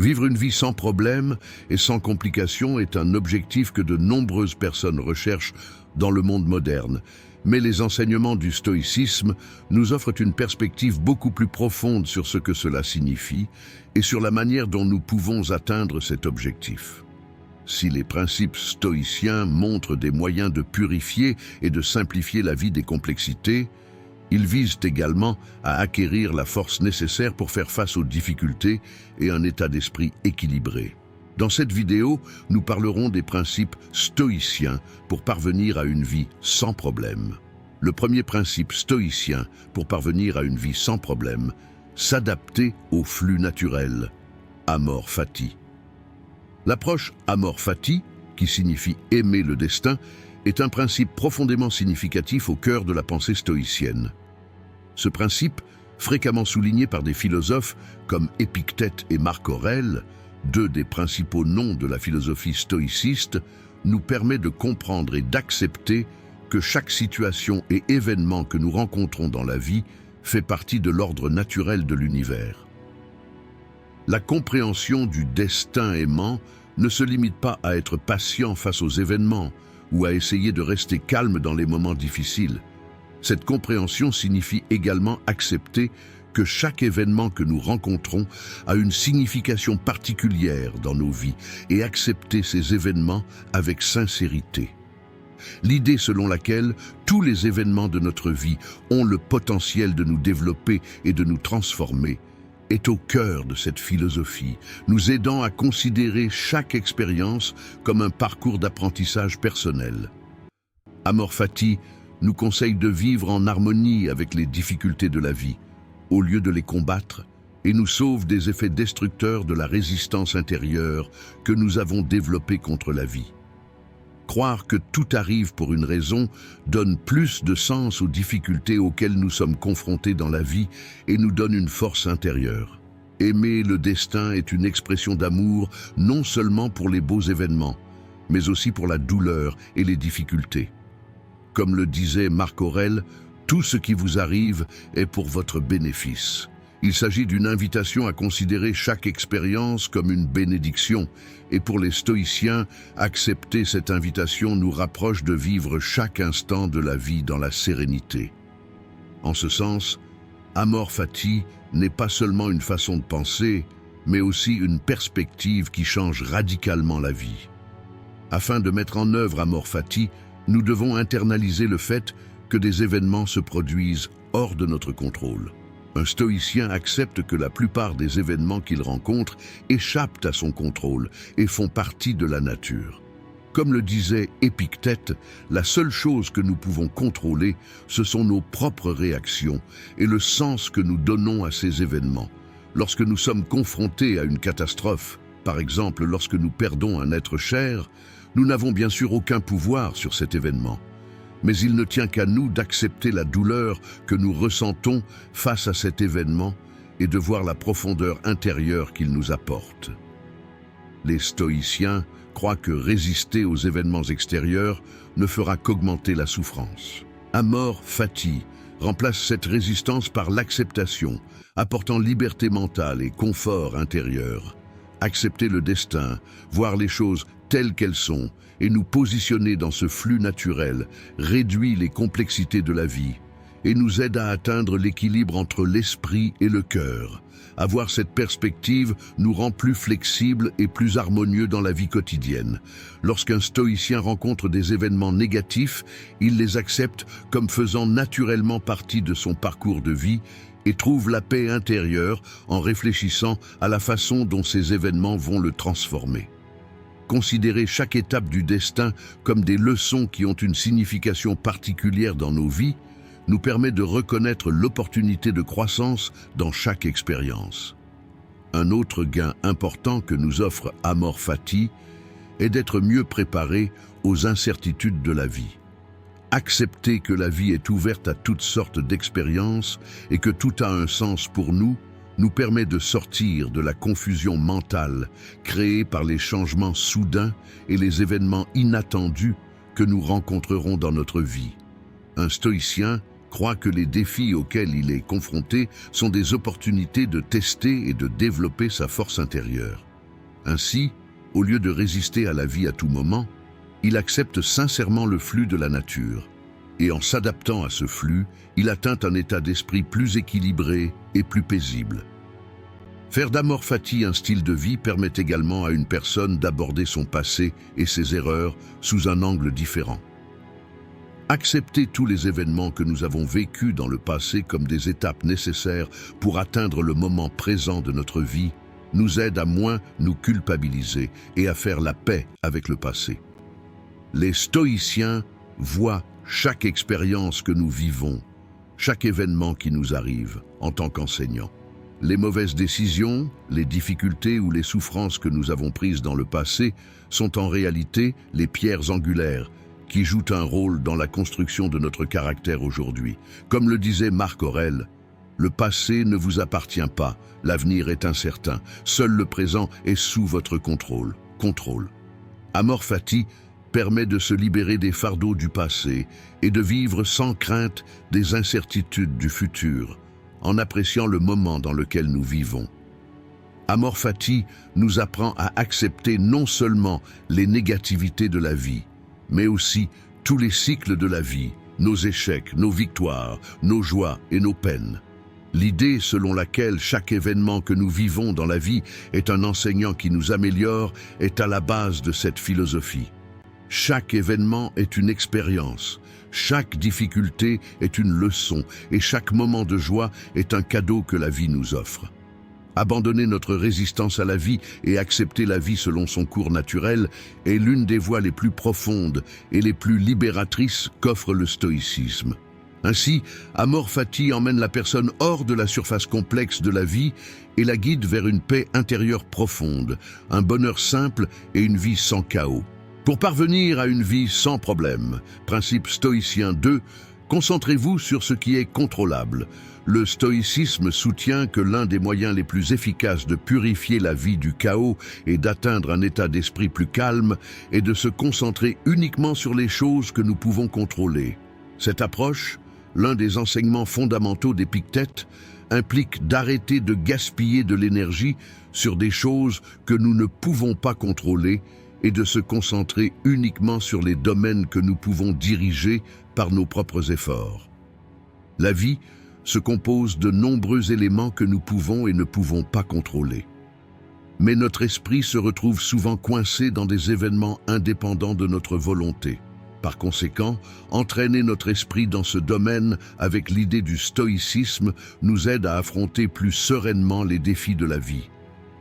Vivre une vie sans problème et sans complications est un objectif que de nombreuses personnes recherchent dans le monde moderne. Mais les enseignements du stoïcisme nous offrent une perspective beaucoup plus profonde sur ce que cela signifie et sur la manière dont nous pouvons atteindre cet objectif. Si les principes stoïciens montrent des moyens de purifier et de simplifier la vie des complexités, ils visent également à acquérir la force nécessaire pour faire face aux difficultés et un état d'esprit équilibré. Dans cette vidéo, nous parlerons des principes stoïciens pour parvenir à une vie sans problème. Le premier principe stoïcien pour parvenir à une vie sans problème, s'adapter au flux naturel, amor fati. L'approche amor fati, qui signifie aimer le destin, est un principe profondément significatif au cœur de la pensée stoïcienne. Ce principe, fréquemment souligné par des philosophes comme Épictète et Marc Aurèle, deux des principaux noms de la philosophie stoïciste, nous permet de comprendre et d'accepter que chaque situation et événement que nous rencontrons dans la vie fait partie de l'ordre naturel de l'univers. La compréhension du destin aimant ne se limite pas à être patient face aux événements ou à essayer de rester calme dans les moments difficiles. Cette compréhension signifie également accepter que chaque événement que nous rencontrons a une signification particulière dans nos vies et accepter ces événements avec sincérité. L'idée selon laquelle tous les événements de notre vie ont le potentiel de nous développer et de nous transformer est au cœur de cette philosophie, nous aidant à considérer chaque expérience comme un parcours d'apprentissage personnel. Amor Fati nous conseille de vivre en harmonie avec les difficultés de la vie, au lieu de les combattre, et nous sauve des effets destructeurs de la résistance intérieure que nous avons développée contre la vie. Croire que tout arrive pour une raison donne plus de sens aux difficultés auxquelles nous sommes confrontés dans la vie et nous donne une force intérieure. Aimer le destin est une expression d'amour non seulement pour les beaux événements, mais aussi pour la douleur et les difficultés. Comme le disait Marc Aurèle, tout ce qui vous arrive est pour votre bénéfice. Il s'agit d'une invitation à considérer chaque expérience comme une bénédiction, et pour les stoïciens, accepter cette invitation nous rapproche de vivre chaque instant de la vie dans la sérénité. En ce sens, amor fati n'est pas seulement une façon de penser, mais aussi une perspective qui change radicalement la vie. Afin de mettre en œuvre amor fati, nous devons internaliser le fait que des événements se produisent hors de notre contrôle. Un stoïcien accepte que la plupart des événements qu'il rencontre échappent à son contrôle et font partie de la nature. Comme le disait Épictète, la seule chose que nous pouvons contrôler, ce sont nos propres réactions et le sens que nous donnons à ces événements. Lorsque nous sommes confrontés à une catastrophe, par exemple lorsque nous perdons un être cher, nous n'avons bien sûr aucun pouvoir sur cet événement. Mais il ne tient qu'à nous d'accepter la douleur que nous ressentons face à cet événement et de voir la profondeur intérieure qu'il nous apporte. Les stoïciens croient que résister aux événements extérieurs ne fera qu'augmenter la souffrance. Amor fati remplace cette résistance par l'acceptation, apportant liberté mentale et confort intérieur. Accepter le destin, voir les choses telles qu'elles sont, et nous positionner dans ce flux naturel réduit les complexités de la vie et nous aide à atteindre l'équilibre entre l'esprit et le cœur. Avoir cette perspective nous rend plus flexibles et plus harmonieux dans la vie quotidienne. Lorsqu'un stoïcien rencontre des événements négatifs, il les accepte comme faisant naturellement partie de son parcours de vie et trouve la paix intérieure en réfléchissant à la façon dont ces événements vont le transformer. Considérer chaque étape du destin comme des leçons qui ont une signification particulière dans nos vies nous permet de reconnaître l'opportunité de croissance dans chaque expérience. Un autre gain important que nous offre amor fati est d'être mieux préparé aux incertitudes de la vie. Accepter que la vie est ouverte à toutes sortes d'expériences et que tout a un sens pour nous permet de sortir de la confusion mentale créée par les changements soudains et les événements inattendus que nous rencontrerons dans notre vie. Un stoïcien croit que les défis auxquels il est confronté sont des opportunités de tester et de développer sa force intérieure. Ainsi, au lieu de résister à la vie à tout moment, il accepte sincèrement le flux de la nature. Et en s'adaptant à ce flux, il atteint un état d'esprit plus équilibré et plus paisible. Faire d'amor fati un style de vie permet également à une personne d'aborder son passé et ses erreurs sous un angle différent. Accepter tous les événements que nous avons vécus dans le passé comme des étapes nécessaires pour atteindre le moment présent de notre vie nous aide à moins nous culpabiliser et à faire la paix avec le passé. Les stoïciens voient chaque expérience que nous vivons, chaque événement qui nous arrive en tant qu'enseignants. Les mauvaises décisions, les difficultés ou les souffrances que nous avons prises dans le passé sont en réalité les pierres angulaires qui jouent un rôle dans la construction de notre caractère aujourd'hui. Comme le disait Marc Aurèle, le passé ne vous appartient pas, l'avenir est incertain, seul le présent est sous votre contrôle. Amor fati permet de se libérer des fardeaux du passé et de vivre sans crainte des incertitudes du futur, en appréciant le moment dans lequel nous vivons. Amor fati nous apprend à accepter non seulement les négativités de la vie, mais aussi tous les cycles de la vie, nos échecs, nos victoires, nos joies et nos peines. L'idée selon laquelle chaque événement que nous vivons dans la vie est un enseignant qui nous améliore est à la base de cette philosophie. Chaque événement est une expérience, chaque difficulté est une leçon et chaque moment de joie est un cadeau que la vie nous offre. Abandonner notre résistance à la vie et accepter la vie selon son cours naturel est l'une des voies les plus profondes et les plus libératrices qu'offre le stoïcisme. Ainsi, Amor fati emmène la personne hors de la surface complexe de la vie et la guide vers une paix intérieure profonde, un bonheur simple et une vie sans chaos. Pour parvenir à une vie sans problème, principe stoïcien 2, concentrez-vous sur ce qui est contrôlable. Le stoïcisme soutient que l'un des moyens les plus efficaces de purifier la vie du chaos et d'atteindre un état d'esprit plus calme est de se concentrer uniquement sur les choses que nous pouvons contrôler. Cette approche, l'un des enseignements fondamentaux d'Épictète, implique d'arrêter de gaspiller de l'énergie sur des choses que nous ne pouvons pas contrôler et de se concentrer uniquement sur les domaines que nous pouvons diriger par nos propres efforts. La vie se compose de nombreux éléments que nous pouvons et ne pouvons pas contrôler. Mais notre esprit se retrouve souvent coincé dans des événements indépendants de notre volonté. Par conséquent, entraîner notre esprit dans ce domaine avec l'idée du stoïcisme nous aide à affronter plus sereinement les défis de la vie.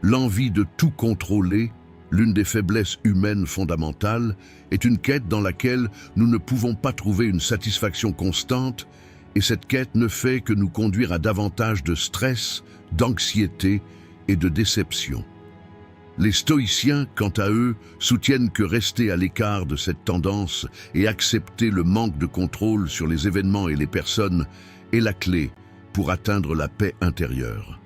L'envie de tout contrôler, l'une des faiblesses humaines fondamentales, est une quête dans laquelle nous ne pouvons pas trouver une satisfaction constante, et cette quête ne fait que nous conduire à davantage de stress, d'anxiété et de déception. Les stoïciens, quant à eux, soutiennent que rester à l'écart de cette tendance et accepter le manque de contrôle sur les événements et les personnes est la clé pour atteindre la paix intérieure.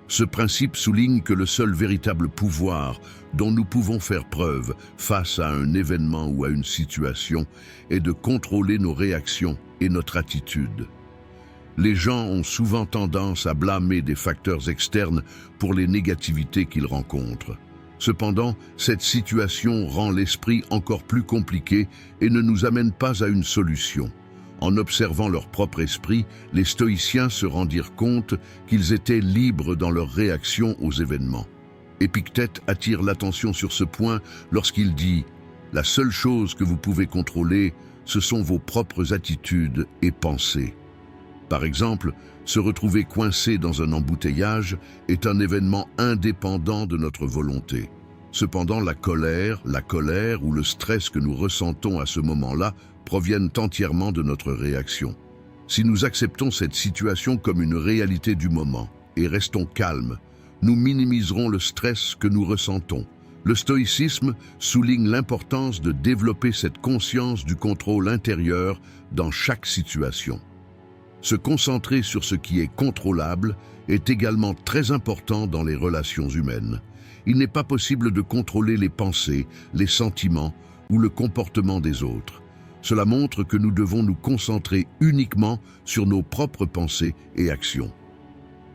Ce principe souligne que le seul véritable pouvoir dont nous pouvons faire preuve face à un événement ou à une situation est de contrôler nos réactions et notre attitude. Les gens ont souvent tendance à blâmer des facteurs externes pour les négativités qu'ils rencontrent. Cependant, cette situation rend l'esprit encore plus compliqué et ne nous amène pas à une solution. En observant leur propre esprit, les stoïciens se rendirent compte qu'ils étaient libres dans leur réaction aux événements. Épictète attire l'attention sur ce point lorsqu'il dit « La seule chose que vous pouvez contrôler, ce sont vos propres attitudes et pensées. » Par exemple, se retrouver coincé dans un embouteillage est un événement indépendant de notre volonté. Cependant, la colère ou le stress que nous ressentons à ce moment-là proviennent entièrement de notre réaction. Si nous acceptons cette situation comme une réalité du moment et restons calmes, nous minimiserons le stress que nous ressentons. Le stoïcisme souligne l'importance de développer cette conscience du contrôle intérieur dans chaque situation. Se concentrer sur ce qui est contrôlable est également très important dans les relations humaines. Il n'est pas possible de contrôler les pensées, les sentiments ou le comportement des autres. Cela montre que nous devons nous concentrer uniquement sur nos propres pensées et actions.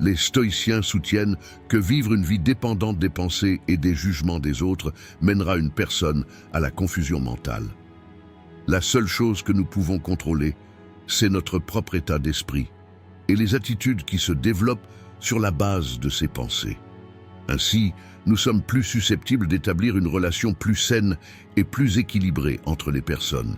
Les stoïciens soutiennent que vivre une vie dépendante des pensées et des jugements des autres mènera une personne à la confusion mentale. La seule chose que nous pouvons contrôler, c'est notre propre état d'esprit et les attitudes qui se développent sur la base de ces pensées. Ainsi, nous sommes plus susceptibles d'établir une relation plus saine et plus équilibrée entre les personnes.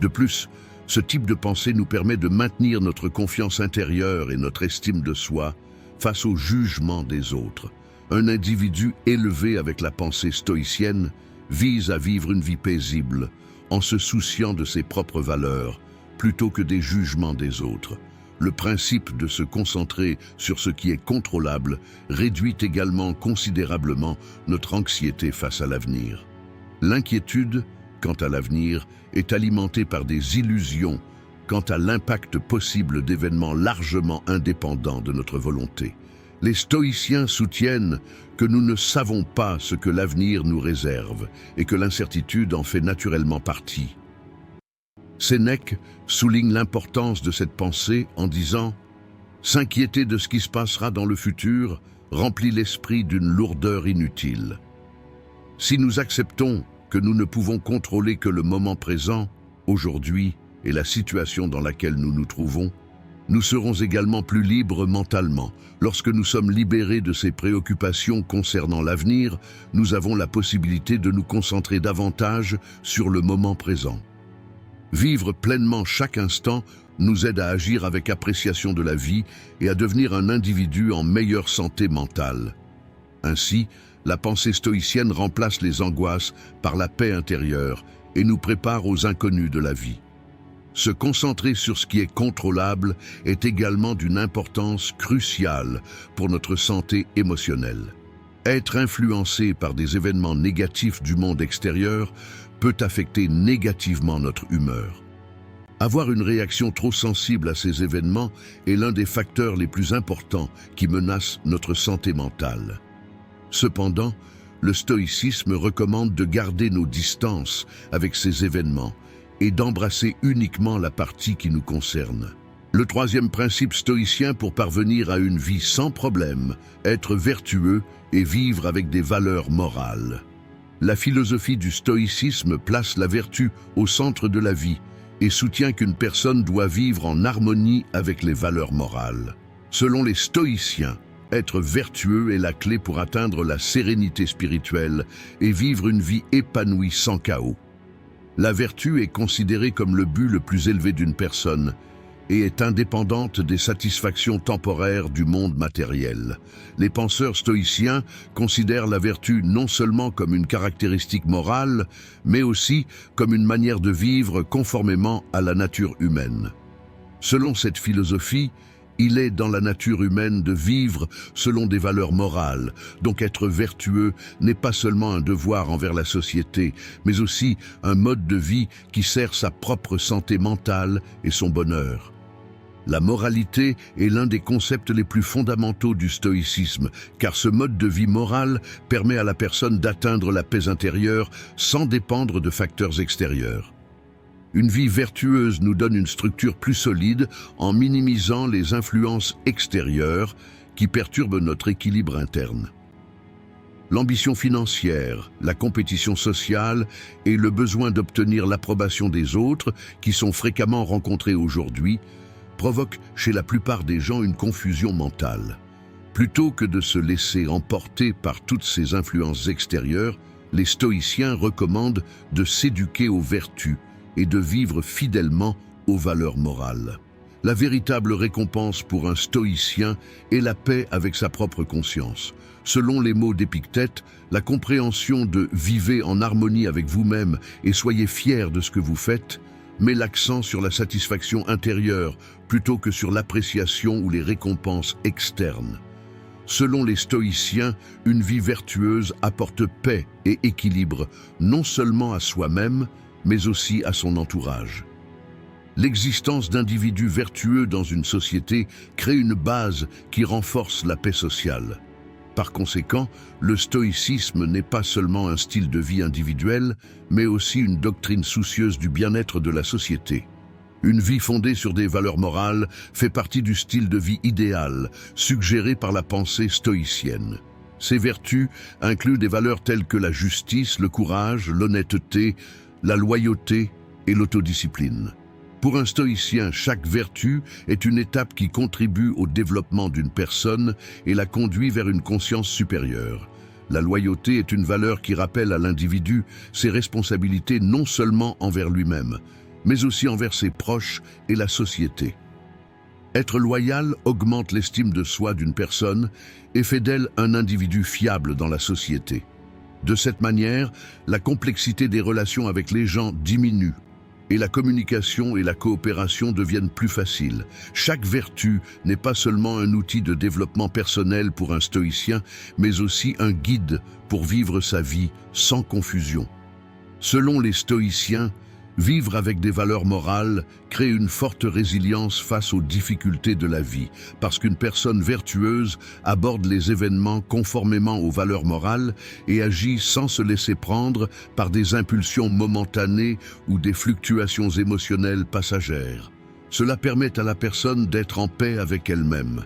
De plus, ce type de pensée nous permet de maintenir notre confiance intérieure et notre estime de soi face au jugement des autres. Un individu élevé avec la pensée stoïcienne vise à vivre une vie paisible, en se souciant de ses propres valeurs, plutôt que des jugements des autres. Le principe de se concentrer sur ce qui est contrôlable réduit également considérablement notre anxiété face à l'avenir. L'inquiétude, quant à l'avenir, est alimentée par des illusions quant à l'impact possible d'événements largement indépendants de notre volonté. Les stoïciens soutiennent que nous ne savons pas ce que l'avenir nous réserve et que l'incertitude en fait naturellement partie. Sénèque souligne l'importance de cette pensée en disant « S'inquiéter de ce qui se passera dans le futur remplit l'esprit d'une lourdeur inutile. Si nous acceptons que nous ne pouvons contrôler que le moment présent, aujourd'hui, et la situation dans laquelle nous nous trouvons, nous serons également plus libres mentalement. Lorsque nous sommes libérés de ces préoccupations concernant l'avenir, nous avons la possibilité de nous concentrer davantage sur le moment présent. Vivre pleinement chaque instant nous aide à agir avec appréciation de la vie et à devenir un individu en meilleure santé mentale. Ainsi, la pensée stoïcienne remplace les angoisses par la paix intérieure et nous prépare aux inconnus de la vie. Se concentrer sur ce qui est contrôlable est également d'une importance cruciale pour notre santé émotionnelle. Être influencé par des événements négatifs du monde extérieur peut affecter négativement notre humeur. Avoir une réaction trop sensible à ces événements est l'un des facteurs les plus importants qui menacent notre santé mentale. Cependant, le stoïcisme recommande de garder nos distances avec ces événements et d'embrasser uniquement la partie qui nous concerne. Le troisième principe stoïcien pour parvenir à une vie sans problème, être vertueux et vivre avec des valeurs morales. La philosophie du stoïcisme place la vertu au centre de la vie et soutient qu'une personne doit vivre en harmonie avec les valeurs morales. Selon les stoïciens, être vertueux est la clé pour atteindre la sérénité spirituelle et vivre une vie épanouie sans chaos. La vertu est considérée comme le but le plus élevé d'une personne et est indépendante des satisfactions temporaires du monde matériel. Les penseurs stoïciens considèrent la vertu non seulement comme une caractéristique morale, mais aussi comme une manière de vivre conformément à la nature humaine. Selon cette philosophie, il est dans la nature humaine de vivre selon des valeurs morales, donc être vertueux n'est pas seulement un devoir envers la société, mais aussi un mode de vie qui sert sa propre santé mentale et son bonheur. La moralité est l'un des concepts les plus fondamentaux du stoïcisme, car ce mode de vie moral permet à la personne d'atteindre la paix intérieure sans dépendre de facteurs extérieurs. Une vie vertueuse nous donne une structure plus solide en minimisant les influences extérieures qui perturbent notre équilibre interne. L'ambition financière, la compétition sociale et le besoin d'obtenir l'approbation des autres, qui sont fréquemment rencontrés aujourd'hui, provoquent chez la plupart des gens une confusion mentale. Plutôt que de se laisser emporter par toutes ces influences extérieures, les stoïciens recommandent de s'éduquer aux vertus et de vivre fidèlement aux valeurs morales. La véritable récompense pour un stoïcien est la paix avec sa propre conscience. Selon les mots d'Épictète, la compréhension de « vivez en harmonie avec vous-même et soyez fiers de ce que vous faites » met l'accent sur la satisfaction intérieure plutôt que sur l'appréciation ou les récompenses externes. Selon les stoïciens, une vie vertueuse apporte paix et équilibre non seulement à soi-même, mais aussi à son entourage. L'existence d'individus vertueux dans une société crée une base qui renforce la paix sociale. Par conséquent, le stoïcisme n'est pas seulement un style de vie individuel, mais aussi une doctrine soucieuse du bien-être de la société. Une vie fondée sur des valeurs morales fait partie du style de vie idéal, suggéré par la pensée stoïcienne. Ces vertus incluent des valeurs telles que la justice, le courage, l'honnêteté, la loyauté et l'autodiscipline. Pour un stoïcien, chaque vertu est une étape qui contribue au développement d'une personne et la conduit vers une conscience supérieure. La loyauté est une valeur qui rappelle à l'individu ses responsabilités non seulement envers lui-même, mais aussi envers ses proches et la société. Être loyal augmente l'estime de soi d'une personne et fait d'elle un individu fiable dans la société. De cette manière, la complexité des relations avec les gens diminue et la communication et la coopération deviennent plus faciles. Chaque vertu n'est pas seulement un outil de développement personnel pour un stoïcien, mais aussi un guide pour vivre sa vie sans confusion. Selon les stoïciens, vivre avec des valeurs morales crée une forte résilience face aux difficultés de la vie, parce qu'une personne vertueuse aborde les événements conformément aux valeurs morales et agit sans se laisser prendre par des impulsions momentanées ou des fluctuations émotionnelles passagères. Cela permet à la personne d'être en paix avec elle-même.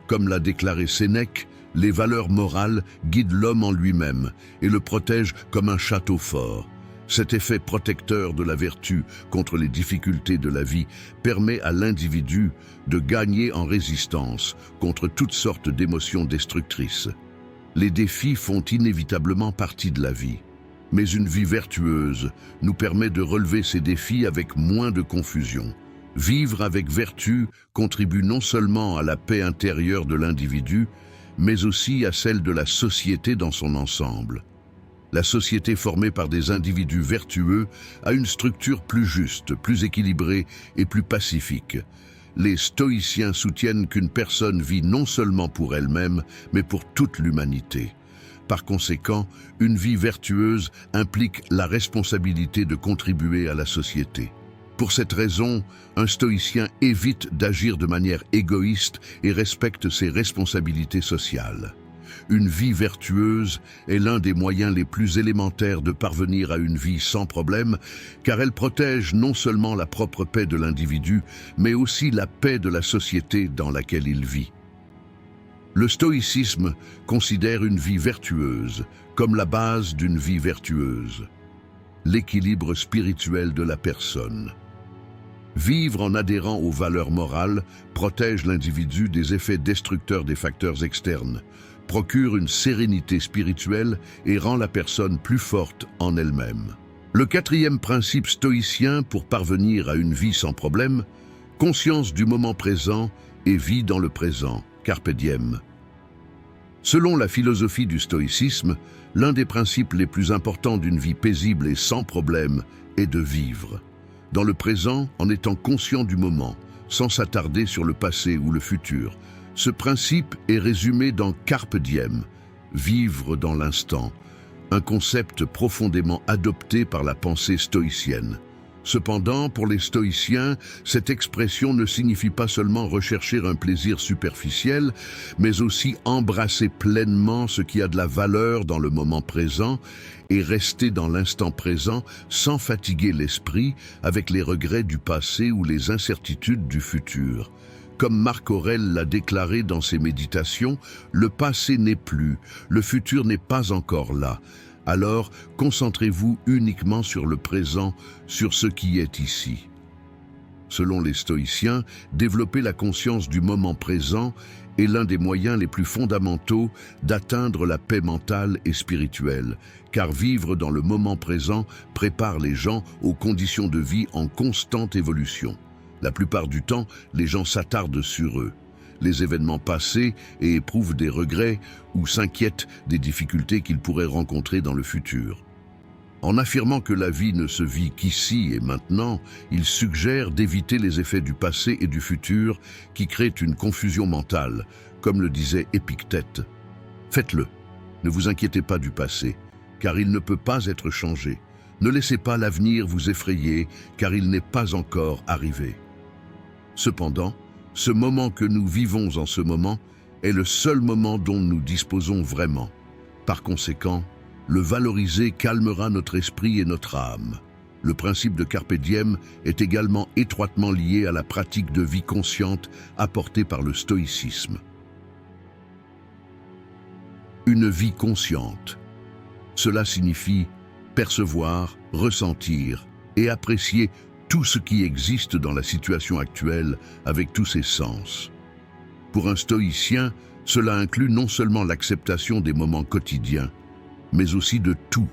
Comme l'a déclaré Sénèque, les valeurs morales guident l'homme en lui-même et le protègent comme un château fort. Cet effet protecteur de la vertu contre les difficultés de la vie permet à l'individu de gagner en résistance contre toutes sortes d'émotions destructrices. Les défis font inévitablement partie de la vie, mais une vie vertueuse nous permet de relever ces défis avec moins de confusion. Vivre avec vertu contribue non seulement à la paix intérieure de l'individu, mais aussi à celle de la société dans son ensemble. La société formée par des individus vertueux a une structure plus juste, plus équilibrée et plus pacifique. Les stoïciens soutiennent qu'une personne vit non seulement pour elle-même, mais pour toute l'humanité. Par conséquent, une vie vertueuse implique la responsabilité de contribuer à la société. Pour cette raison, un stoïcien évite d'agir de manière égoïste et respecte ses responsabilités sociales. Une vie vertueuse est l'un des moyens les plus élémentaires de parvenir à une vie sans problème, car elle protège non seulement la propre paix de l'individu, mais aussi la paix de la société dans laquelle il vit. Le stoïcisme considère une vie vertueuse comme la base d'une vie vertueuse, l'équilibre spirituel de la personne. Vivre en adhérant aux valeurs morales protège l'individu des effets destructeurs des facteurs externes, procure une sérénité spirituelle et rend la personne plus forte en elle-même. Le quatrième principe stoïcien pour parvenir à une vie sans problème, conscience du moment présent et vie dans le présent, carpe diem. Selon la philosophie du stoïcisme, l'un des principes les plus importants d'une vie paisible et sans problème est de vivre dans le présent en étant conscient du moment, sans s'attarder sur le passé ou le futur. Ce principe est résumé dans Carpe diem, vivre dans l'instant, un concept profondément adopté par la pensée stoïcienne. Cependant, pour les stoïciens, cette expression ne signifie pas seulement rechercher un plaisir superficiel, mais aussi embrasser pleinement ce qui a de la valeur dans le moment présent et rester dans l'instant présent sans fatiguer l'esprit avec les regrets du passé ou les incertitudes du futur. Comme Marc Aurèle l'a déclaré dans ses méditations, le passé n'est plus, le futur n'est pas encore là. Alors, concentrez-vous uniquement sur le présent, sur ce qui est ici. Selon les stoïciens, développer la conscience du moment présent est l'un des moyens les plus fondamentaux d'atteindre la paix mentale et spirituelle, car vivre dans le moment présent prépare les gens aux conditions de vie en constante évolution. La plupart du temps, les gens s'attardent sur eux, les événements passés et éprouvent des regrets ou s'inquiètent des difficultés qu'ils pourraient rencontrer dans le futur. En affirmant que la vie ne se vit qu'ici et maintenant, il suggère d'éviter les effets du passé et du futur qui créent une confusion mentale, comme le disait Épictète. Faites-le, ne vous inquiétez pas du passé, car il ne peut pas être changé. Ne laissez pas l'avenir vous effrayer, car il n'est pas encore arrivé. Cependant, ce moment que nous vivons en ce moment est le seul moment dont nous disposons vraiment. Par conséquent, le valoriser calmera notre esprit et notre âme. Le principe de Carpe Diem est également étroitement lié à la pratique de vie consciente apportée par le stoïcisme. Une vie consciente. Cela signifie percevoir, ressentir et apprécier tout ce qui existe dans la situation actuelle avec tous ses sens. Pour un stoïcien, cela inclut non seulement l'acceptation des moments quotidiens, mais aussi de tout.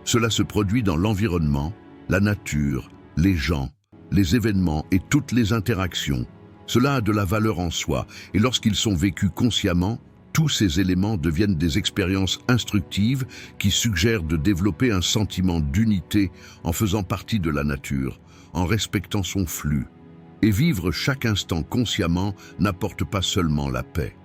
Cela se produit dans l'environnement, la nature, les gens, les événements et toutes les interactions. Cela a de la valeur en soi, et lorsqu'ils sont vécus consciemment, tous ces éléments deviennent des expériences instructives qui suggèrent de développer un sentiment d'unité en faisant partie de la nature, en respectant son flux. Et vivre chaque instant consciemment n'apporte pas seulement la paix.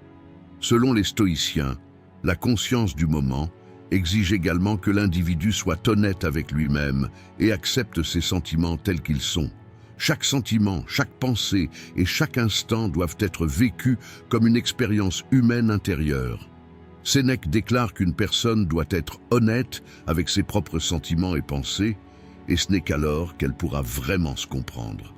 Selon les stoïciens, la conscience du moment exige également que l'individu soit honnête avec lui-même et accepte ses sentiments tels qu'ils sont. Chaque sentiment, chaque pensée et chaque instant doivent être vécus comme une expérience humaine intérieure. Sénèque déclare qu'une personne doit être honnête avec ses propres sentiments et pensées, et ce n'est qu'alors qu'elle pourra vraiment se comprendre.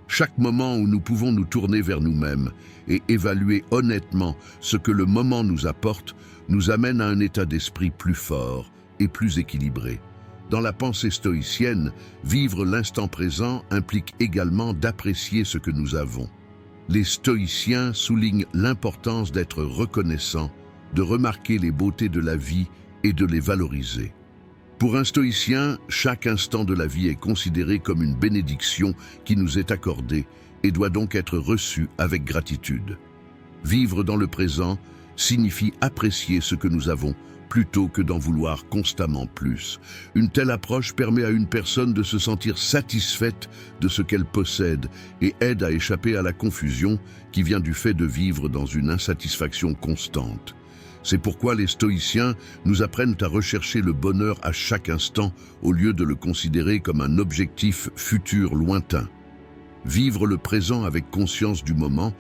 Chaque moment où nous pouvons nous tourner vers nous-mêmes et évaluer honnêtement ce que le moment nous apporte, nous amène à un état d'esprit plus fort et plus équilibré. Dans la pensée stoïcienne, vivre l'instant présent implique également d'apprécier ce que nous avons. Les stoïciens soulignent l'importance d'être reconnaissant, de remarquer les beautés de la vie et de les valoriser. Pour un stoïcien, chaque instant de la vie est considéré comme une bénédiction qui nous est accordée et doit donc être reçue avec gratitude. Vivre dans le présent signifie apprécier ce que nous avons, plutôt que d'en vouloir constamment plus. Une telle approche permet à une personne de se sentir satisfaite de ce qu'elle possède et aide à échapper à la confusion qui vient du fait de vivre dans une insatisfaction constante. C'est pourquoi les stoïciens nous apprennent à rechercher le bonheur à chaque instant au lieu de le considérer comme un objectif futur lointain. Vivre le présent avec conscience du moment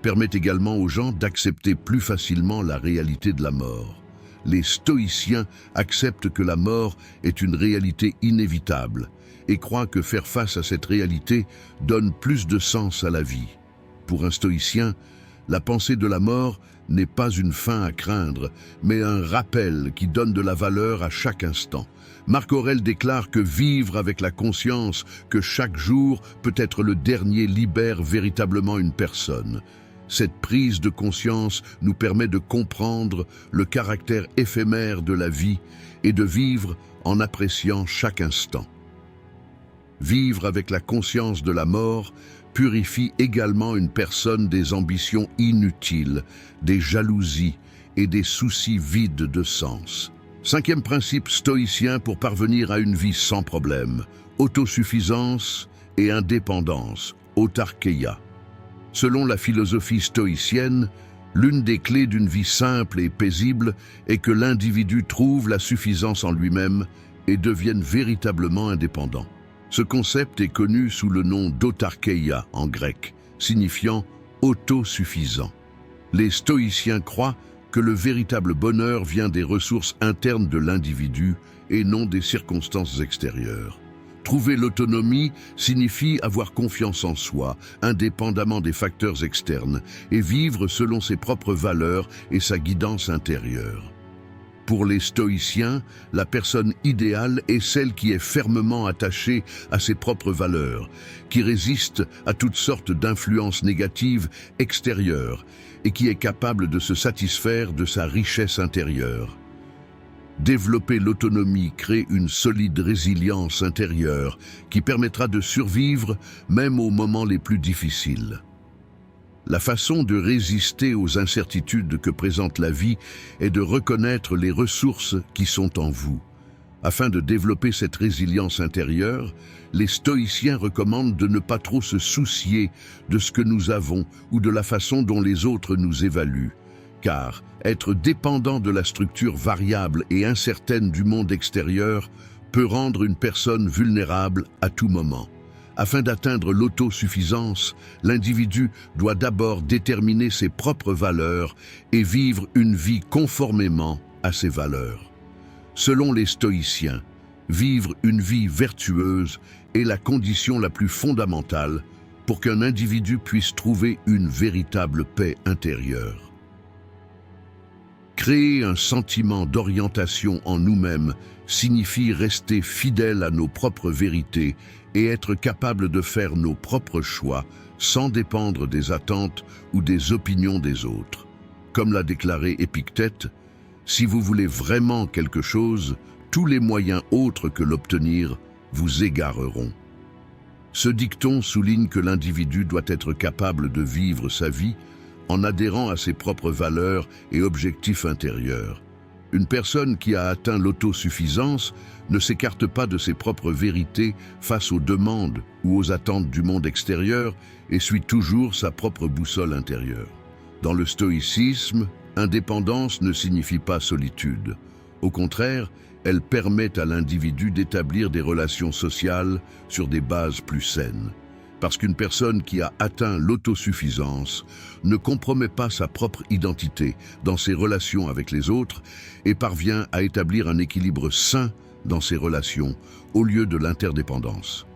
permet également aux gens d'accepter plus facilement la réalité de la mort. Les stoïciens acceptent que la mort est une réalité inévitable et croient que faire face à cette réalité donne plus de sens à la vie. Pour un stoïcien, la pensée de la mort n'est pas une fin à craindre, mais un rappel qui donne de la valeur à chaque instant. Marc Aurèle déclare que vivre avec la conscience que chaque jour peut être le dernier libère véritablement une personne. Cette prise de conscience nous permet de comprendre le caractère éphémère de la vie et de vivre en appréciant chaque instant. Vivre avec la conscience de la mort purifie également une personne des ambitions inutiles, des jalousies et des soucis vides de sens. Cinquième principe stoïcien pour parvenir à une vie sans problème: autosuffisance et indépendance, autarkeia. Selon la philosophie stoïcienne, l'une des clés d'une vie simple et paisible est que l'individu trouve la suffisance en lui-même et devienne véritablement indépendant. Ce concept est connu sous le nom d'autarkeia en grec, signifiant autosuffisant. Les stoïciens croient que le véritable bonheur vient des ressources internes de l'individu et non des circonstances extérieures. Trouver l'autonomie signifie avoir confiance en soi, indépendamment des facteurs externes, et vivre selon ses propres valeurs et sa guidance intérieure. Pour les stoïciens, la personne idéale est celle qui est fermement attachée à ses propres valeurs, qui résiste à toutes sortes d'influences négatives extérieures et qui est capable de se satisfaire de sa richesse intérieure. Développer l'autonomie crée une solide résilience intérieure qui permettra de survivre même aux moments les plus difficiles. La façon de résister aux incertitudes que présente la vie est de reconnaître les ressources qui sont en vous. Afin de développer cette résilience intérieure, les stoïciens recommandent de ne pas trop se soucier de ce que nous avons ou de la façon dont les autres nous évaluent. Car être dépendant de la structure variable et incertaine du monde extérieur peut rendre une personne vulnérable à tout moment. Afin d'atteindre l'autosuffisance, l'individu doit d'abord déterminer ses propres valeurs et vivre une vie conformément à ces valeurs. Selon les stoïciens, Vivre une vie vertueuse est la condition la plus fondamentale pour qu'un individu puisse trouver une véritable paix intérieure. Créer un sentiment d'orientation en nous-mêmes signifie rester fidèle à nos propres vérités et être capable de faire nos propres choix sans dépendre des attentes ou des opinions des autres. Comme l'a déclaré Épictète, « Si vous voulez vraiment quelque chose, tous les moyens autres que l'obtenir vous égareront. » Ce dicton souligne que l'individu doit être capable de vivre sa vie en adhérant à ses propres valeurs et objectifs intérieurs. Une personne qui a atteint l'autosuffisance ne s'écarte pas de ses propres vérités face aux demandes ou aux attentes du monde extérieur et suit toujours sa propre boussole intérieure. Dans le stoïcisme, indépendance ne signifie pas solitude. Au contraire, elle permet à l'individu d'établir des relations sociales sur des bases plus saines. Parce qu'une personne qui a atteint l'autosuffisance ne compromet pas sa propre identité dans ses relations avec les autres et parvient à établir un équilibre sain dans ses relations au lieu de l'interdépendance.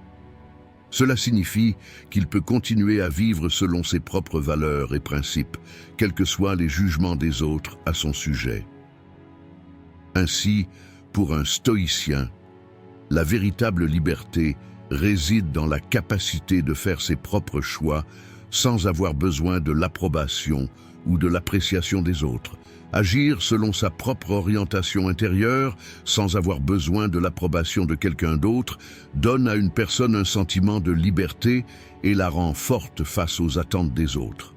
Cela signifie qu'il peut continuer à vivre selon ses propres valeurs et principes, quels que soient les jugements des autres à son sujet. Ainsi, pour un stoïcien, la véritable liberté réside dans la capacité de faire ses propres choix sans avoir besoin de l'approbation ou de l'appréciation des autres. Agir selon sa propre orientation intérieure, sans avoir besoin de l'approbation de quelqu'un d'autre, donne à une personne un sentiment de liberté et la rend forte face aux attentes des autres.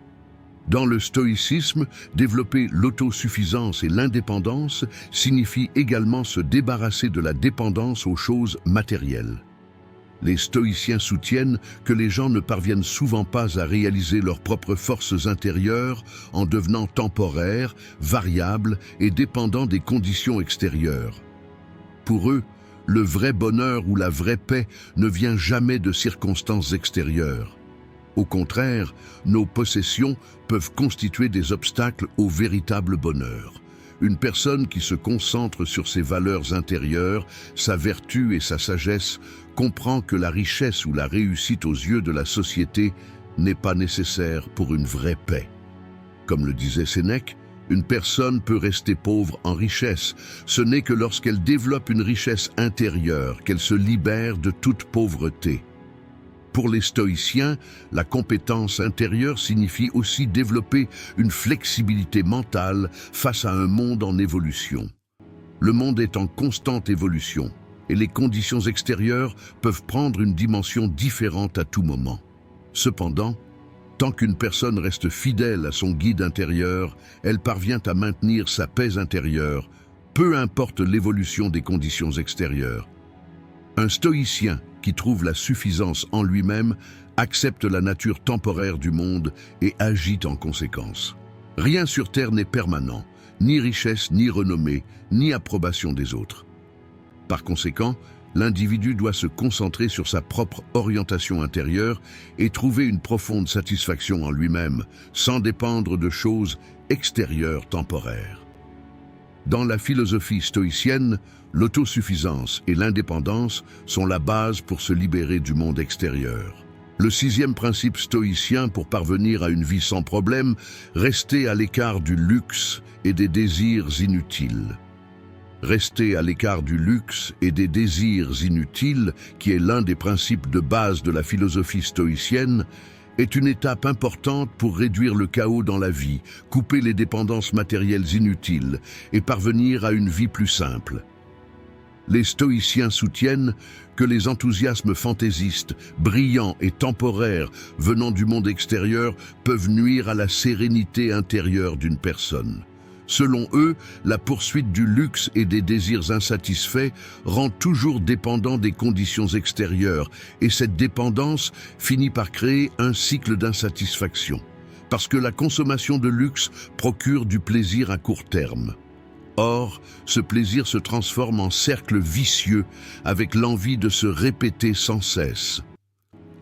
Dans le stoïcisme, développer l'autosuffisance et l'indépendance signifie également se débarrasser de la dépendance aux choses matérielles. Les stoïciens soutiennent que les gens ne parviennent souvent pas à réaliser leurs propres forces intérieures en devenant temporaires, variables et dépendants des conditions extérieures. Pour eux, le vrai bonheur ou la vraie paix ne vient jamais de circonstances extérieures. Au contraire, nos possessions peuvent constituer des obstacles au véritable bonheur. Une personne qui se concentre sur ses valeurs intérieures, sa vertu et sa sagesse, comprend que la richesse ou la réussite aux yeux de la société n'est pas nécessaire pour une vraie paix. Comme le disait Sénèque, une personne peut rester pauvre en richesse. Ce n'est que lorsqu'elle développe une richesse intérieure qu'elle se libère de toute pauvreté. Pour les stoïciens, la compétence intérieure signifie aussi développer une flexibilité mentale face à un monde en évolution. Le monde est en constante évolution et les conditions extérieures peuvent prendre une dimension différente à tout moment. Cependant, tant qu'une personne reste fidèle à son guide intérieur, elle parvient à maintenir sa paix intérieure, peu importe l'évolution des conditions extérieures. Un stoïcien qui trouve la suffisance en lui-même accepte la nature temporaire du monde et agit en conséquence. Rien sur terre n'est permanent, ni richesse, ni renommée, ni approbation des autres. Par conséquent, l'individu doit se concentrer sur sa propre orientation intérieure et trouver une profonde satisfaction en lui-même, sans dépendre de choses extérieures temporaires. Dans la philosophie stoïcienne, l'autosuffisance et l'indépendance sont la base pour se libérer du monde extérieur. Le sixième principe stoïcien pour parvenir à une vie sans problème, rester à l'écart du luxe et des désirs inutiles. Rester à l'écart du luxe et des désirs inutiles, qui est l'un des principes de base de la philosophie stoïcienne, est une étape importante pour réduire le chaos dans la vie, couper les dépendances matérielles inutiles et parvenir à une vie plus simple. Les stoïciens soutiennent que les enthousiasmes fantaisistes, brillants et temporaires venant du monde extérieur peuvent nuire à la sérénité intérieure d'une personne. Selon eux, la poursuite du luxe et des désirs insatisfaits rend toujours dépendant des conditions extérieures et cette dépendance finit par créer un cycle d'insatisfaction, parce que la consommation de luxe procure du plaisir à court terme. Or, ce plaisir se transforme en cercle vicieux avec l'envie de se répéter sans cesse.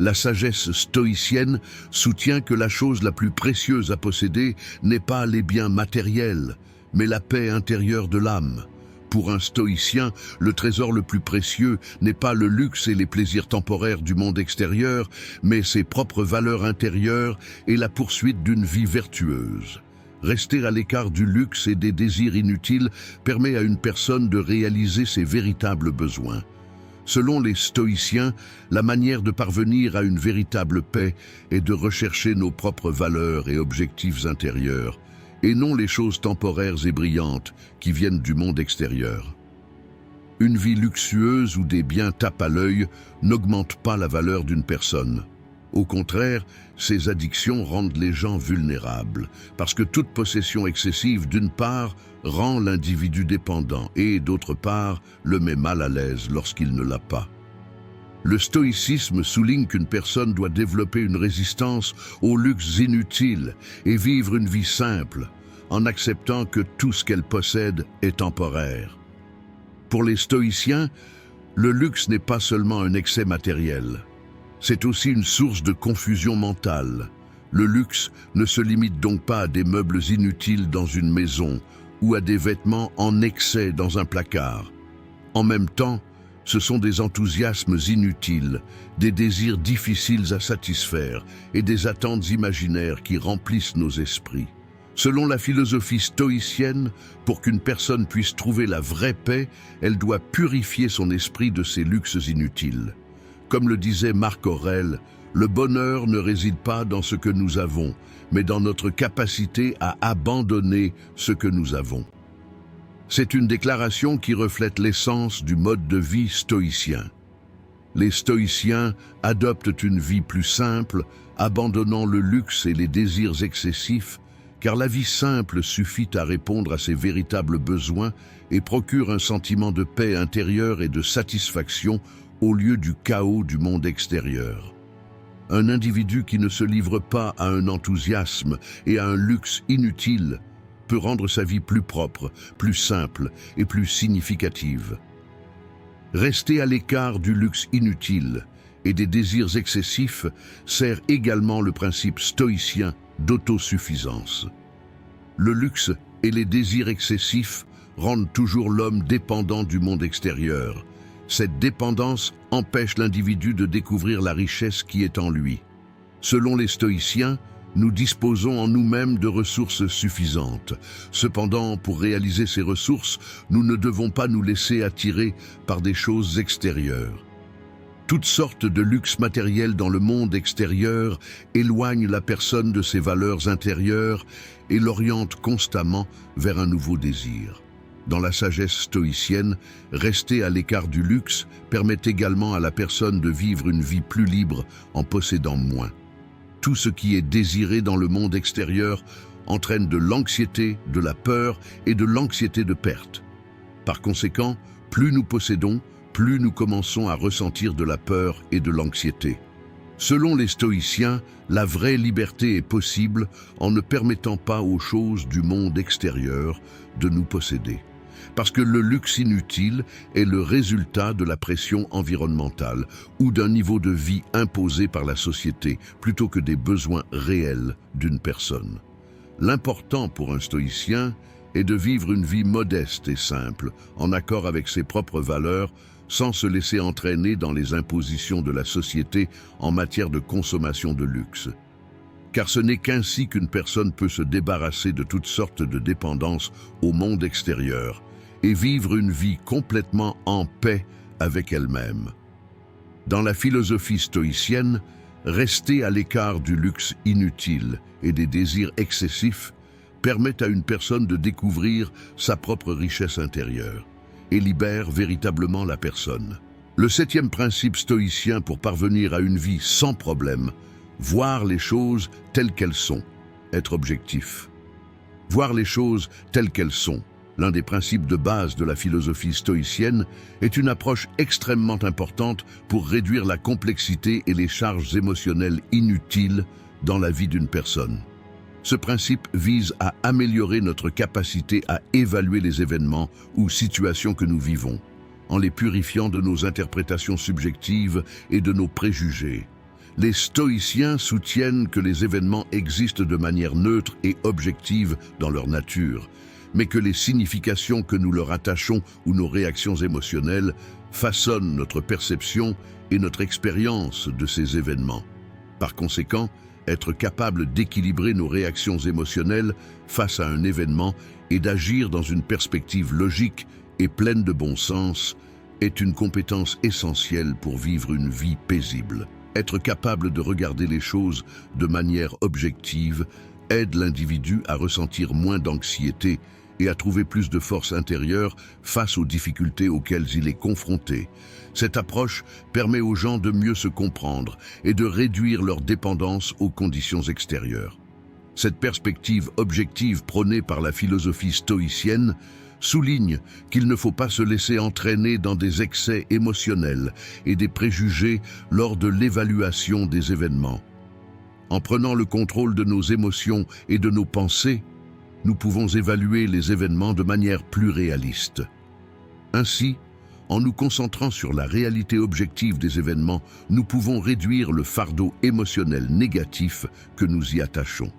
La sagesse stoïcienne soutient que la chose la plus précieuse à posséder n'est pas les biens matériels, mais la paix intérieure de l'âme. Pour un stoïcien, le trésor le plus précieux n'est pas le luxe et les plaisirs temporaires du monde extérieur, mais ses propres valeurs intérieures et la poursuite d'une vie vertueuse. Rester à l'écart du luxe et des désirs inutiles permet à une personne de réaliser ses véritables besoins. Selon les stoïciens, la manière de parvenir à une véritable paix est de rechercher nos propres valeurs et objectifs intérieurs, et non les choses temporaires et brillantes qui viennent du monde extérieur. Une vie luxueuse où des biens tapent à l'œil n'augmente pas la valeur d'une personne. Au contraire, ces addictions rendent les gens vulnérables, parce que toute possession excessive, d'une part, rend l'individu dépendant et, d'autre part, le met mal à l'aise lorsqu'il ne l'a pas. Le stoïcisme souligne qu'une personne doit développer une résistance aux luxes inutiles et vivre une vie simple, en acceptant que tout ce qu'elle possède est temporaire. Pour les stoïciens, le luxe n'est pas seulement un excès matériel, c'est aussi une source de confusion mentale. Le luxe ne se limite donc pas à des meubles inutiles dans une maison ou à des vêtements en excès dans un placard. En même temps, ce sont des enthousiasmes inutiles, des désirs difficiles à satisfaire et des attentes imaginaires qui remplissent nos esprits. Selon la philosophie stoïcienne, pour qu'une personne puisse trouver la vraie paix, elle doit purifier son esprit de ces luxes inutiles. Comme le disait Marc Aurèle, le bonheur ne réside pas dans ce que nous avons, mais dans notre capacité à abandonner ce que nous avons. C'est une déclaration qui reflète l'essence du mode de vie stoïcien. Les stoïciens adoptent une vie plus simple, abandonnant le luxe et les désirs excessifs, car la vie simple suffit à répondre à ses véritables besoins et procure un sentiment de paix intérieure et de satisfaction au lieu du chaos du monde extérieur. Un individu qui ne se livre pas à un enthousiasme et à un luxe inutile peut rendre sa vie plus propre, plus simple et plus significative. Rester à l'écart du luxe inutile et des désirs excessifs sert également le principe stoïcien d'autosuffisance. Le luxe et les désirs excessifs rendent toujours l'homme dépendant du monde extérieur. Cette dépendance empêche l'individu de découvrir la richesse qui est en lui. Selon les stoïciens, nous disposons en nous-mêmes de ressources suffisantes. Cependant, pour réaliser ces ressources, nous ne devons pas nous laisser attirer par des choses extérieures. Toutes sortes de luxe matériel dans le monde extérieur éloignent la personne de ses valeurs intérieures et l'orientent constamment vers un nouveau désir. Dans la sagesse stoïcienne, rester à l'écart du luxe permet également à la personne de vivre une vie plus libre en possédant moins. Tout ce qui est désiré dans le monde extérieur entraîne de l'anxiété, de la peur et de l'anxiété de perte. Par conséquent, plus nous possédons, plus nous commençons à ressentir de la peur et de l'anxiété. Selon les stoïciens, la vraie liberté est possible en ne permettant pas aux choses du monde extérieur de nous posséder. Parce que le luxe inutile est le résultat de la pression environnementale ou d'un niveau de vie imposé par la société plutôt que des besoins réels d'une personne. L'important pour un stoïcien est de vivre une vie modeste et simple, en accord avec ses propres valeurs, sans se laisser entraîner dans les impositions de la société en matière de consommation de luxe. Car ce n'est qu'ainsi qu'une personne peut se débarrasser de toutes sortes de dépendances au monde extérieur et vivre une vie complètement en paix avec elle-même. Dans la philosophie stoïcienne, rester à l'écart du luxe inutile et des désirs excessifs permet à une personne de découvrir sa propre richesse intérieure et libère véritablement la personne. Le 7e principe stoïcien pour parvenir à une vie sans problème, voir les choses telles qu'elles sont, être objectif. Voir les choses telles qu'elles sont, l'un des principes de base de la philosophie stoïcienne, est une approche extrêmement importante pour réduire la complexité et les charges émotionnelles inutiles dans la vie d'une personne. Ce principe vise à améliorer notre capacité à évaluer les événements ou situations que nous vivons, en les purifiant de nos interprétations subjectives et de nos préjugés. Les stoïciens soutiennent que les événements existent de manière neutre et objective dans leur nature, mais que les significations que nous leur attachons ou nos réactions émotionnelles façonnent notre perception et notre expérience de ces événements. Par conséquent, être capable d'équilibrer nos réactions émotionnelles face à un événement et d'agir dans une perspective logique et pleine de bon sens est une compétence essentielle pour vivre une vie paisible. Être capable de regarder les choses de manière objective aide l'individu à ressentir moins d'anxiété et à trouver plus de force intérieure face aux difficultés auxquelles il est confronté. Cette approche permet aux gens de mieux se comprendre et de réduire leur dépendance aux conditions extérieures. Cette perspective objective prônée par la philosophie stoïcienne souligne qu'il ne faut pas se laisser entraîner dans des excès émotionnels et des préjugés lors de l'évaluation des événements. En prenant le contrôle de nos émotions et de nos pensées, nous pouvons évaluer les événements de manière plus réaliste. Ainsi, en nous concentrant sur la réalité objective des événements, nous pouvons réduire le fardeau émotionnel négatif que nous y attachons.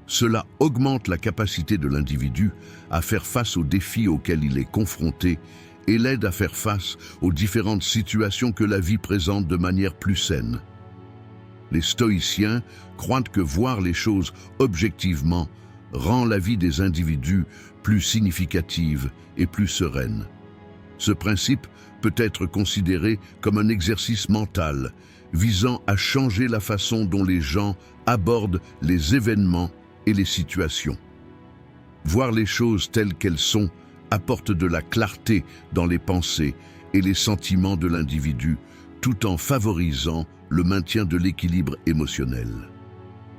Cela augmente la capacité de l'individu à faire face aux défis auxquels il est confronté et l'aide à faire face aux différentes situations que la vie présente de manière plus saine. Les stoïciens croient que voir les choses objectivement rend la vie des individus plus significative et plus sereine. Ce principe peut être considéré comme un exercice mental visant à changer la façon dont les gens abordent les événements et les situations. Voir les choses telles qu'elles sont apporte de la clarté dans les pensées et les sentiments de l'individu, tout en favorisant le maintien de l'équilibre émotionnel.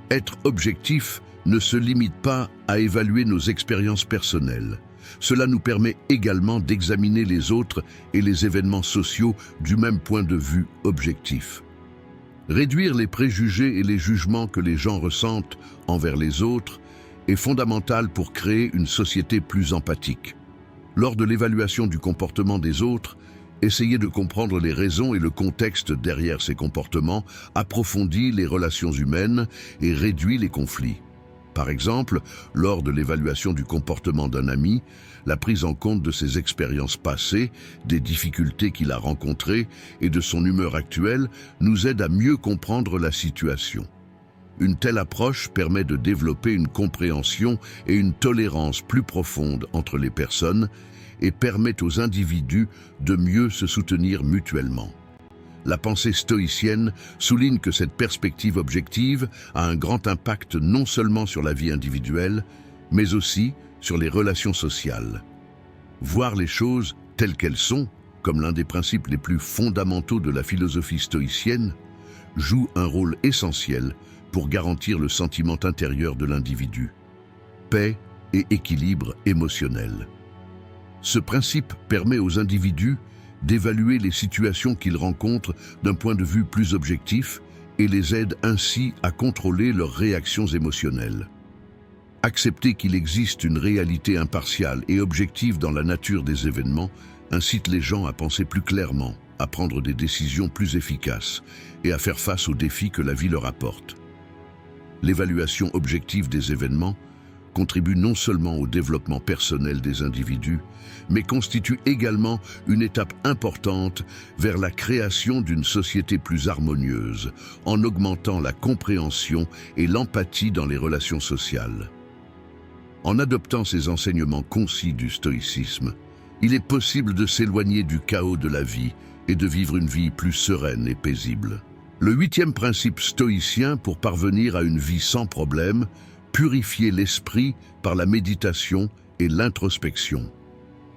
Être objectif ne se limite pas à évaluer nos expériences personnelles. Cela nous permet également d'examiner les autres et les événements sociaux du même point de vue objectif. Réduire les préjugés et les jugements que les gens ressentent envers les autres est fondamental pour créer une société plus empathique. Lors de l'évaluation du comportement des autres, essayez de comprendre les raisons et le contexte derrière ces comportements, approfondit les relations humaines et réduit les conflits. Par exemple, lors de l'évaluation du comportement d'un ami, la prise en compte de ses expériences passées, des difficultés qu'il a rencontrées et de son humeur actuelle nous aide à mieux comprendre la situation. Une telle approche permet de développer une compréhension et une tolérance plus profonde entre les personnes et permet aux individus de mieux se soutenir mutuellement. La pensée stoïcienne souligne que cette perspective objective a un grand impact non seulement sur la vie individuelle, mais aussi sur les relations sociales. Voir les choses telles qu'elles sont, comme l'un des principes les plus fondamentaux de la philosophie stoïcienne, joue un rôle essentiel pour garantir le sentiment intérieur de l'individu. Paix et équilibre émotionnel. Ce principe permet aux individus d'évaluer les situations qu'ils rencontrent d'un point de vue plus objectif et les aide ainsi à contrôler leurs réactions émotionnelles. Accepter qu'il existe une réalité impartiale et objective dans la nature des événements incite les gens à penser plus clairement, à prendre des décisions plus efficaces et à faire face aux défis que la vie leur apporte. L'évaluation objective des événements contribue non seulement au développement personnel des individus, mais constitue également une étape importante vers la création d'une société plus harmonieuse, en augmentant la compréhension et l'empathie dans les relations sociales. En adoptant ces enseignements concis du stoïcisme, il est possible de s'éloigner du chaos de la vie et de vivre une vie plus sereine et paisible. Le 8e principe stoïcien pour parvenir à une vie sans problème, purifier l'esprit par la méditation et l'introspection.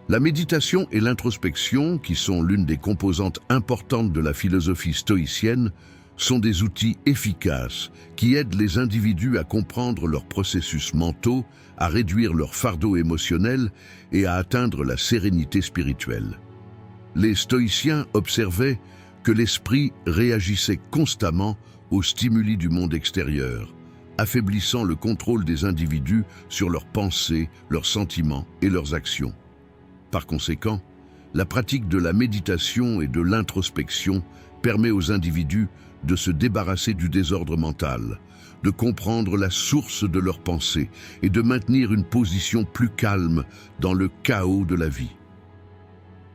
La méditation et l'introspection, qui sont l'une des composantes importantes de la philosophie stoïcienne, sont des outils efficaces qui aident les individus à comprendre leurs processus mentaux, à réduire leur fardeau émotionnel et à atteindre la sérénité spirituelle. Les stoïciens observaient que l'esprit réagissait constamment aux stimuli du monde extérieur, affaiblissant le contrôle des individus sur leurs pensées, leurs sentiments et leurs actions. Par conséquent, la pratique de la méditation et de l'introspection permet aux individus de se débarrasser du désordre mental, de comprendre la source de leurs pensées et de maintenir une position plus calme dans le chaos de la vie.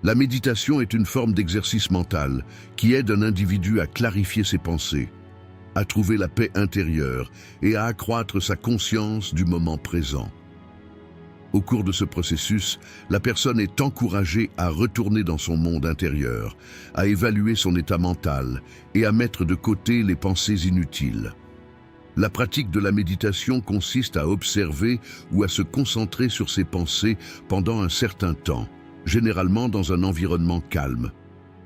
La méditation est une forme d'exercice mental qui aide un individu à clarifier ses pensées, à trouver la paix intérieure et à accroître sa conscience du moment présent. Au cours de ce processus, la personne est encouragée à retourner dans son monde intérieur, à évaluer son état mental et à mettre de côté les pensées inutiles. La pratique de la méditation consiste à observer ou à se concentrer sur ses pensées pendant un certain temps, généralement dans un environnement calme.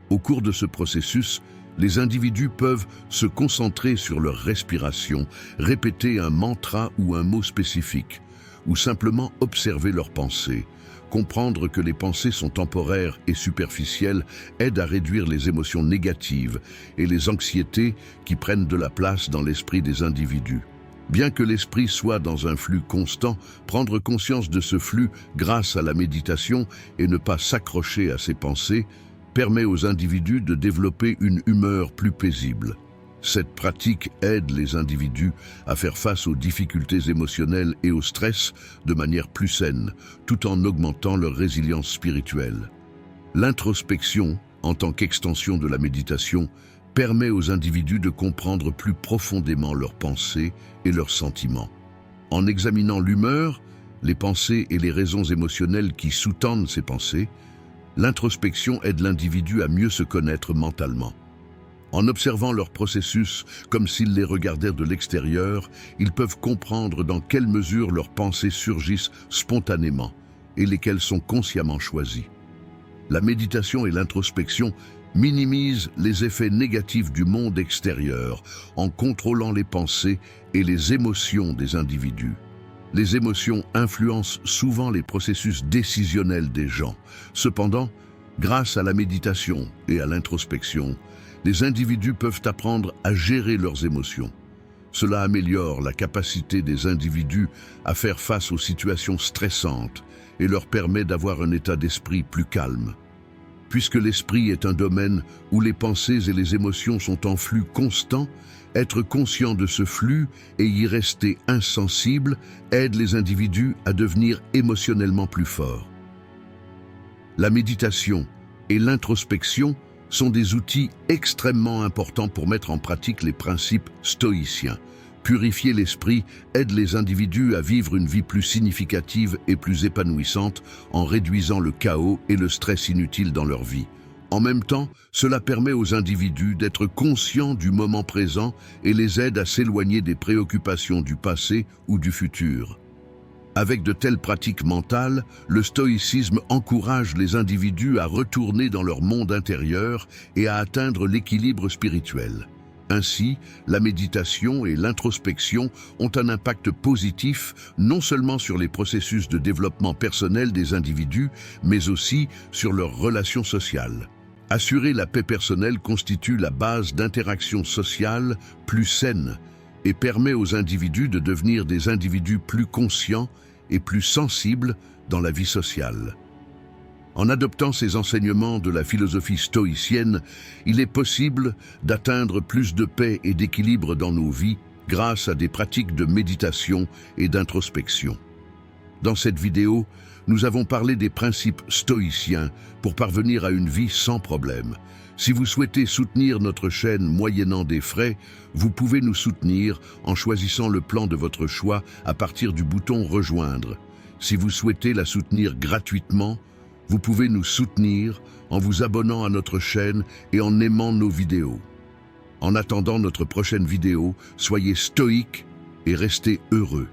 Au cours de ce processus, les individus peuvent se concentrer sur leur respiration, répéter un mantra ou un mot spécifique, ou simplement observer leurs pensées. Comprendre que les pensées sont temporaires et superficielles aide à réduire les émotions négatives et les anxiétés qui prennent de la place dans l'esprit des individus. Bien que l'esprit soit dans un flux constant, prendre conscience de ce flux grâce à la méditation et ne pas s'accrocher à ses pensées permet aux individus de développer une humeur plus paisible. Cette pratique aide les individus à faire face aux difficultés émotionnelles et au stress de manière plus saine, tout en augmentant leur résilience spirituelle. L'introspection, en tant qu'extension de la méditation, permet aux individus de comprendre plus profondément leurs pensées et leurs sentiments. En examinant l'humeur, les pensées et les raisons émotionnelles qui sous-tendent ces pensées, l'introspection aide l'individu à mieux se connaître mentalement. En observant leur processus comme s'ils les regardaient de l'extérieur, ils peuvent comprendre dans quelle mesure leurs pensées surgissent spontanément et lesquelles sont consciemment choisies. La méditation et l'introspection minimisent les effets négatifs du monde extérieur en contrôlant les pensées et les émotions des individus. Les émotions influencent souvent les processus décisionnels des gens. Cependant, grâce à la méditation et à l'introspection, les individus peuvent apprendre à gérer leurs émotions. Cela améliore la capacité des individus à faire face aux situations stressantes et leur permet d'avoir un état d'esprit plus calme. Puisque l'esprit est un domaine où les pensées et les émotions sont en flux constant, être conscient de ce flux et y rester insensible aide les individus à devenir émotionnellement plus forts. La méditation et l'introspection sont des outils extrêmement importants pour mettre en pratique les principes stoïciens. Purifier l'esprit aide les individus à vivre une vie plus significative et plus épanouissante en réduisant le chaos et le stress inutiles dans leur vie. En même temps, cela permet aux individus d'être conscients du moment présent et les aide à s'éloigner des préoccupations du passé ou du futur. Avec de telles pratiques mentales, le stoïcisme encourage les individus à retourner dans leur monde intérieur et à atteindre l'équilibre spirituel. Ainsi, la méditation et l'introspection ont un impact positif non seulement sur les processus de développement personnel des individus, mais aussi sur leurs relations sociales. Assurer la paix personnelle constitue la base d'interactions sociales plus saines et permet aux individus de devenir des individus plus conscients et plus sensibles dans la vie sociale. En adoptant ces enseignements de la philosophie stoïcienne, il est possible d'atteindre plus de paix et d'équilibre dans nos vies grâce à des pratiques de méditation et d'introspection. Dans cette vidéo, nous avons parlé des principes stoïciens pour parvenir à une vie sans problème. Si vous souhaitez soutenir notre chaîne moyennant des frais, vous pouvez nous soutenir en choisissant le plan de votre choix à partir du bouton « Rejoindre ». Si vous souhaitez la soutenir gratuitement, vous pouvez nous soutenir en vous abonnant à notre chaîne et en aimant nos vidéos. En attendant notre prochaine vidéo, soyez stoïques et restez heureux.